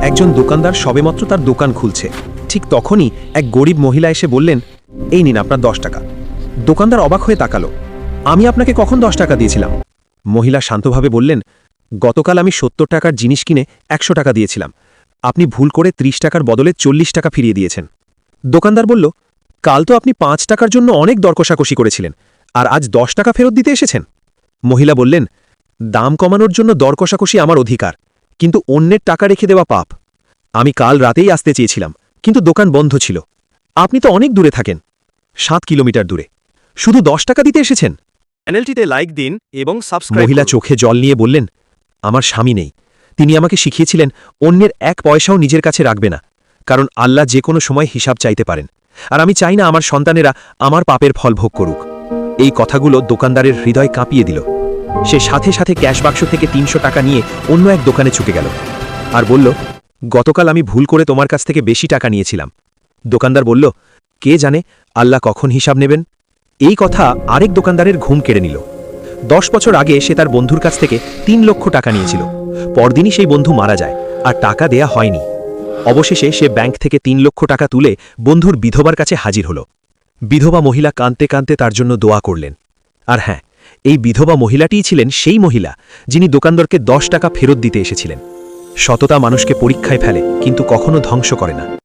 একজন দোকানদার সবেমাত্র তার দোকান খুলছে। ঠিক তখনই এক গরিব মহিলা এসে বললেন, এই নিন আপনার 10 টাকা। দোকানদার অবাক হয়ে তাকালো, আমি আপনাকে কখন 10 টাকা দিয়েছিলাম? মহিলা শান্তভাবে বললেন, গতকাল আমি 70 টাকার জিনিস কিনে 100 টাকা দিয়েছিলাম। আপনি ভুল করে 30 টাকার বদলে 40 টাকা ফিরিয়ে দিয়েছেন। দোকানদার বলল, কাল তো আপনি 5 টাকার জন্য অনেক দরকষাকষি করেছিলেন, আর আজ 10 টাকা ফেরত দিতে এসেছেন। মহিলা বললেন, দাম কমানোর জন্য দরকষাকষি আমার অধিকার, কিন্তু অন্যের টাকা রেখে দেওয়া পাপ। আমি কাল রাতেই আসতে চেয়েছিলাম, কিন্তু দোকান বন্ধ ছিল। আপনি তো অনেক দূরে থাকেন, 7 কিলোমিটার দূরে, শুধু 10 টাকা দিতে এসেছেন। চ্যানেলটিতে লাইক দিন এবং সাবস্ক্রাইব মহিলা করুন। চোখে জল নিয়ে বললেন, আমার স্বামী নেই। তিনি আমাকে শিখিয়েছিলেন অন্যের 1 পয়সাও নিজের কাছে রাখবে না, কারণ আল্লাহ যে কোনো সময় হিসাব চাইতে পারেন, আর আমি চাই না আমার সন্তানেরা আমার পাপের ফল ভোগ করুক। এই কথাগুলো দোকানদারের হৃদয় কাঁপিয়ে দিল। সে সাথে সাথে ক্যাশ বাক্স থেকে 300 টাকা নিয়ে অন্য এক দোকানে ছুটে গেল আর বলল, গতকাল আমি ভুল করে তোমার কাছ থেকে বেশি টাকা নিয়েছিলাম। দোকানদার বলল, কে জানে আল্লাহ কখন হিসাব নেবেন। এই কথা আরেক দোকানদারের ঘুম কেড়ে নিল। 10 বছর আগে সে তার বন্ধুর কাছ থেকে 3 লক্ষ টাকা নিয়েছিল। পরদিনই সেই বন্ধু মারা যায়, আর টাকা দেয়া হয়নি। অবশেষে সে ব্যাংক থেকে 3 লক্ষ টাকা তুলে বন্ধুর বিধবার কাছে হাজির হল। বিধবা মহিলা কাঁদতে কাঁদতে তার জন্য দোয়া করলেন। আর হ্যাঁ, এই বিধবা মহিলাটিই ছিলেন সেই মহিলা যিনি দোকানদারকে 10 টাকা ফেরত দিতে এসেছিলেন। সততা মানুষকে পরীক্ষায় ফেলে, কিন্তু কখনো ধ্বংস করে না।